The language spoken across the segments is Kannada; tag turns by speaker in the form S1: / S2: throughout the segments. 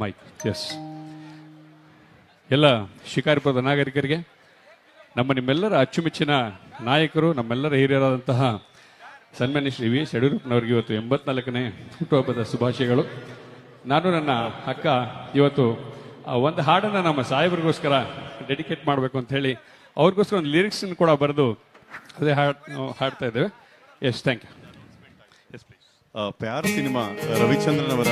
S1: ಮೈಕ್. ಎಸ್, ಎಲ್ಲ ಶಿಕಾರಿಪುರದ ನಾಗರಿಕರಿಗೆ ನಿಮ್ಮೆಲ್ಲರ ಅಚ್ಚುಮೆಚ್ಚಿನ ನಾಯಕರು, ನಮ್ಮೆಲ್ಲರ ಹಿರಿಯರಾದಂತಹ ಸನ್ಮಾನ್ಯ ಶ್ರೀ ವಿ ಎಸ್ ಯಡಿಯೂರಪ್ಪನವರಿಗೆ ಇವತ್ತು 84ನೇ ಹುಟ್ಟುಹಬ್ಬದ ಶುಭಾಶಯಗಳು. ನಾನು ನನ್ನ ಅಕ್ಕ ಇವತ್ತು ಒಂದು ಹಾಡನ್ನು ನಮ್ಮ ಸಾಹೇಬ್ರಿಗೋಸ್ಕರ ಡೆಡಿಕೇಟ್ ಮಾಡಬೇಕು ಅಂತ ಹೇಳಿ ಅವ್ರಿಗೋಸ್ಕರ ಒಂದು ಲಿರಿಕ್ಸ್ ಕೂಡ ಬರೆದು ಅದೇ ಹಾಡ್ತಾ ಇದ್ದೇವೆ. Yes, thank you. Yes please.
S2: Pyaar cinema, Ravichandran ಅವರ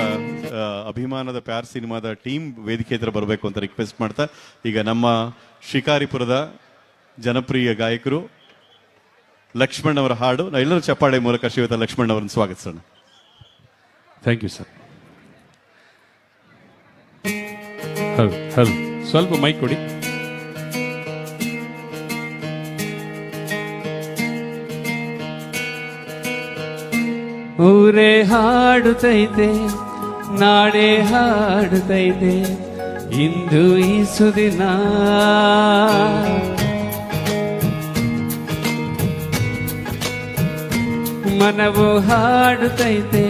S2: ಅಭಿಮಾನದ ಪ್ಯಾರ್ ಸಿನಿಮಾದ ಟೀಮ್ ವೇದಿಕೆ ಹತ್ರ ಬರಬೇಕು ಅಂತ ರಿಕ್ವೆಸ್ಟ್ ಮಾಡ್ತಾ, ಈಗ ನಮ್ಮ ಶಿಕಾರಿಪುರದ ಜನಪ್ರಿಯ ಗಾಯಕರು ಲಕ್ಷ್ಮಣ್ ಅವರ ಹಾಡು, ಎಲ್ಲರೂ ಚಪ್ಪಾಳೆ ಮೂಲಕ ಶ್ರೀಯುತ ಲಕ್ಷ್ಮಣ್ ಅವರನ್ನು ಸ್ವಾಗತಿಸೋಣ.
S1: Thank you sir. ಹೌದು, ಸ್ವಲ್ಪ ಮೈಕ್ ಕೊಡಿ.
S3: ಊರೇ ಹಾಡುತ್ತೈತೆ, ನಾಡೇ ಹಾಡುತ್ತೈತೆ, ಇಂದು ಈ ಸುದಿನ ಮನವು ಹಾಡುತ್ತೈತೆ,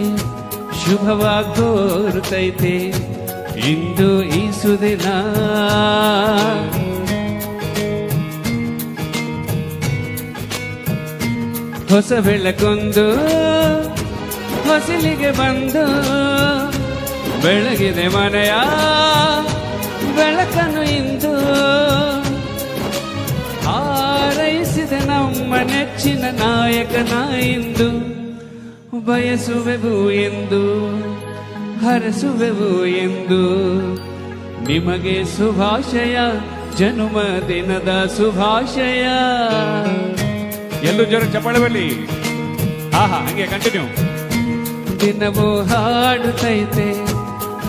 S3: ಶುಭವಾಗಿ ಕೋರುತ್ತೈತೆ, ಇಂದು ಈ ಸುದಿನ ಹೊಸ ಬೆಳಕೊಂದು ಹೊಸಲಿಗೆ ಬಂದು ಬೆಳಗಿದೆ ಮನೆಯ ಬೆಳಕನ್ನು ಇಂದು ಹಾರೈಸಿದೆ ನಮ್ಮ ನೆಚ್ಚಿನ ನಾಯಕನ ಇಂದು ಬಯಸುವೆವು ಎಂದು ಹರಸುವೆವು ಎಂದು ನಿಮಗೆ ಶುಭಾಶಯ, ಜನ್ಮದಿನದ ಶುಭಾಶಯ.
S1: ಎಲ್ಲೂ ಜೋರ ಚಪ್ಪಾಳೆ ಬರಲಿ. ಹಂಗೆ ಕಂಟಿನ್ಯೂ.
S3: ದಿನವೂ ಹಾಡುತ್ತೈತೆ,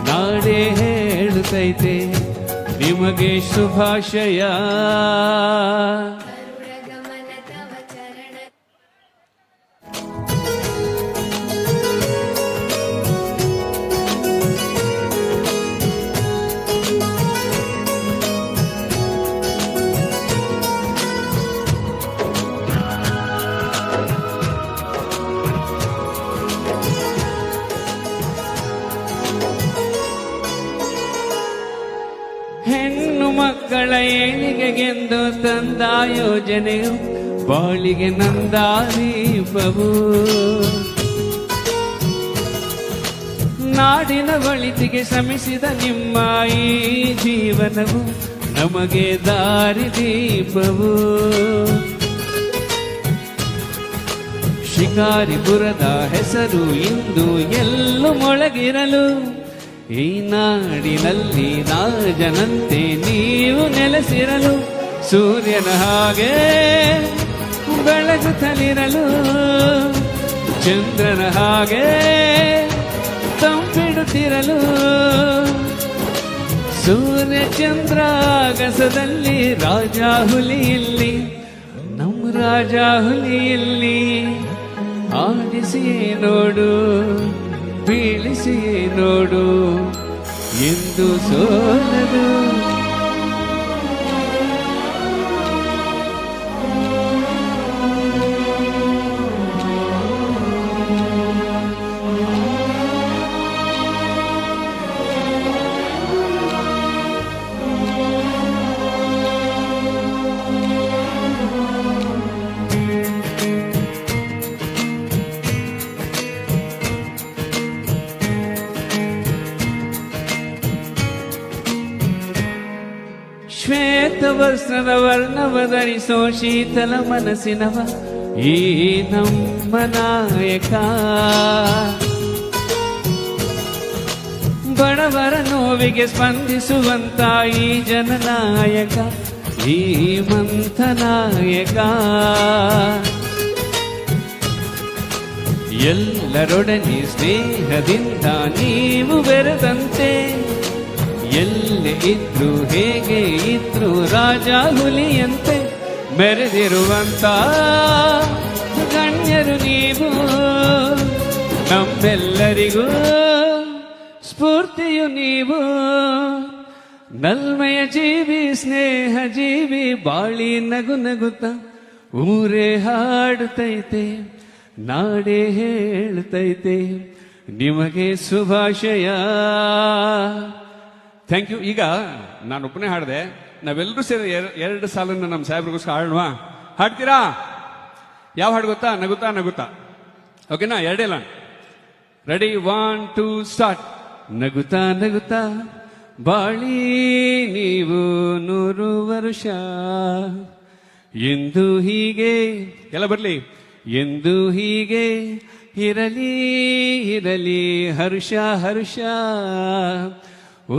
S3: ನಾಡೇ ಹೇಳುತ್ತೈತೆ, ನಿಮಗೆ ಶುಭಾಶಯ. ಹೆಣ್ಣು ಮಕ್ಕಳ ಏಳಿಗೆಗೆಂದು ತಂದ ಯೋಜನೆಯು ಬಾಳಿಗೆ ನಂದಾದೀಪವು, ನಾಡಿನ ಒಳಿತಿಗೆ ಶ್ರಮಿಸಿದ ನಿಮ್ಮ ಈ ಜೀವನವು ನಮಗೆ ದಾರಿದೀಪವು. ಶಿಕಾರಿಪುರದ ಹೆಸರು ಇಂದು ಎಲ್ಲೂ ಮೊಳಗಿರಲು, ಈ ನಾಡಿನಲ್ಲಿ ರಾಜನಂತೆ ನೀವು ನೆಲೆಸಿರಲು, ಸೂರ್ಯನ ಹಾಗೆ ಬೆಳಗುತ್ತಲಿರಲು, ಚಂದ್ರನ ಹಾಗೆ ತಂಪಿಡುತ್ತಿರಲು, ಸೂರ್ಯ ಚಂದ್ರ ಆಗಸದಲ್ಲಿ ರಾಜ ಹುಲಿ ಇಲ್ಲಿ, ನಮ್ಮ ರಾಜ ಹುಲಿ ಇಲ್ಲಿ, ಆಡಿಸಿ ನೋಡು ಬೀಳಿಸಿ ನೋಡು ಎಂದು ಸೋಲದು. ಶ್ವೇತವಸ್ತ್ರದ ವರ್ಣವ ಧರಿಸೋ ಶೀತಲ ಮನಸ್ಸಿನವ ಈ ನಮ್ಮ ನಾಯಕ, ಬಡವರ ನೋವಿಗೆ ಸ್ಪಂದಿಸುವಂತ ಈ ಜನನಾಯಕ, ಈ ಮಂಥ ನಾಯಕ. ಎಲ್ಲರೊಡನೆ ಸ್ನೇಹದಿಂದ ನೀವು ಬೆರೆದಂತೆ, ಎಲ್ಲಿ ಇದ್ರು ಹೇಗೆ ಇದ್ರು ರಾಜ ಹುಲಿಯಂತೆ ಮೆರೆದಿರುವಂತ ಗಣ್ಯರು ನೀವು, ನಮ್ಮೆಲ್ಲರಿಗೂ ಸ್ಫೂರ್ತಿಯು ನೀವು. ನಲ್ಮೆಯ ಜೀವಿ, ಸ್ನೇಹ ಜೀವಿ, ಬಾಳಿ ನಗು ನಗುತ್ತ ಊರೇ ಹಾಡುತ್ತೈತೆ, ನಾಡೇ ಹೇಳ್ತೈತೆ, ನಿಮಗೆ ಶುಭಾಶಯ.
S1: Thank you. ಈಗ ನಾನು ಒಬ್ಬನೇ ಹಾಡಿದೆ, ನಾವೆಲ್ಲರೂ ಸೇರಿ ಎರಡು ಸಾಲನ್ನು ನಮ್ಮ ಸಾಹೇಬ್ರಿಗೋಸ್ಕರ ಹಾಡೋಣ. ಹಾಡ್ತೀರಾ? ಯಾವ ಹಾಡು ಗೊತ್ತಾ? ನಗುತ್ತಾ ನಗುತ್ತಾ. ಓಕೆನಾ? ಎರಡೇ ಲೈನ್. Ready, 1 2 start. ನಗುತ್ತಾ ನಗುತ್ತಾ ಬಾಳಿ ನೀವು 100 ವರ್ಷ, ಎಂದು ಹೀಗೆ, ಎಲ್ಲ ಬರ್ಲಿ, ಎಂದು ಹೀಗೆ ಇರಲಿ ಇರಲಿ ಹರ್ಷ ಹರ್ಷ,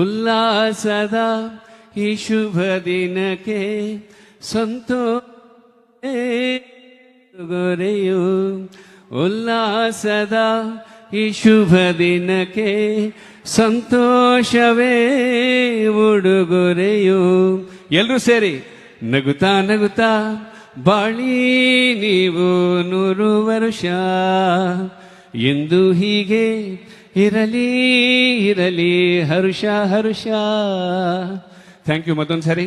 S1: ಉಲ್ಲಾಸದ ಈ ಶುಭ ದಿನಕ್ಕೆ ಸಂತೋಷಗೊರೆಯು, ಉಲ್ಲಾಸದ ಈ ಶುಭ ದಿನಕ್ಕೆ ಸಂತೋಷವೇ ಉಡುಗೊರೆಯು. ಎಲ್ಲರೂ ಸೇರಿ ನಗುತ್ತಾ ನಗುತ್ತಾ ಬಾಳಿ ನೀವು 100 ವರ್ಷ, ಎಂದು ಹೀಗೆ ಇರಲಿ ಇರಲಿ ಹರ್ಷ ಹರ್ಷ. Thank you. ಮತ್ತೊಂದು ಸಾರಿ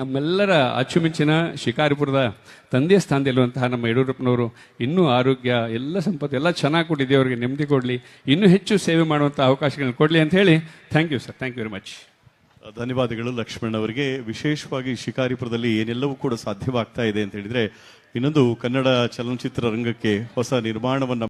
S1: ನಮ್ಮೆಲ್ಲರ ಅಚ್ಚುಮೆಚ್ಚಿನ ಶಿಕಾರಿಪುರದ ತಂದೆಯ ಸ್ಥಾನದಲ್ಲಿರುವಂತಹ ನಮ್ಮ ಯಡಿಯೂರಪ್ಪನವರು ಇನ್ನೂ ಆರೋಗ್ಯ, ಎಲ್ಲ ಸಂಪತ್ತು ಎಲ್ಲ ಚೆನ್ನಾಗಿ ಕೊಟ್ಟಿದೆ, ಅವರಿಗೆ ನೆಮ್ಮದಿ ಕೊಡಲಿ, ಇನ್ನೂ ಹೆಚ್ಚು ಸೇವೆ ಮಾಡುವಂಥ ಅವಕಾಶಗಳನ್ನು ಕೊಡಲಿ ಅಂತ ಹೇಳಿ thank you sir. Thank you very much.
S2: ಧನ್ಯವಾದಗಳು ಲಕ್ಷ್ಮಣ್ ಅವರಿಗೆ. ವಿಶೇಷವಾಗಿ ಶಿಕಾರಿಪುರದಲ್ಲಿ ಏನೆಲ್ಲವೂ ಕೂಡ ಸಾಧ್ಯವಾಗ್ತಾ ಇದೆ ಅಂತ ಹೇಳಿದ್ರೆ, ಇನ್ನೊಂದು ಕನ್ನಡ ಚಲನಚಿತ್ರ ರಂಗಕ್ಕೆ ಹೊಸ ನಿರ್ಮಾಣವನ್ನ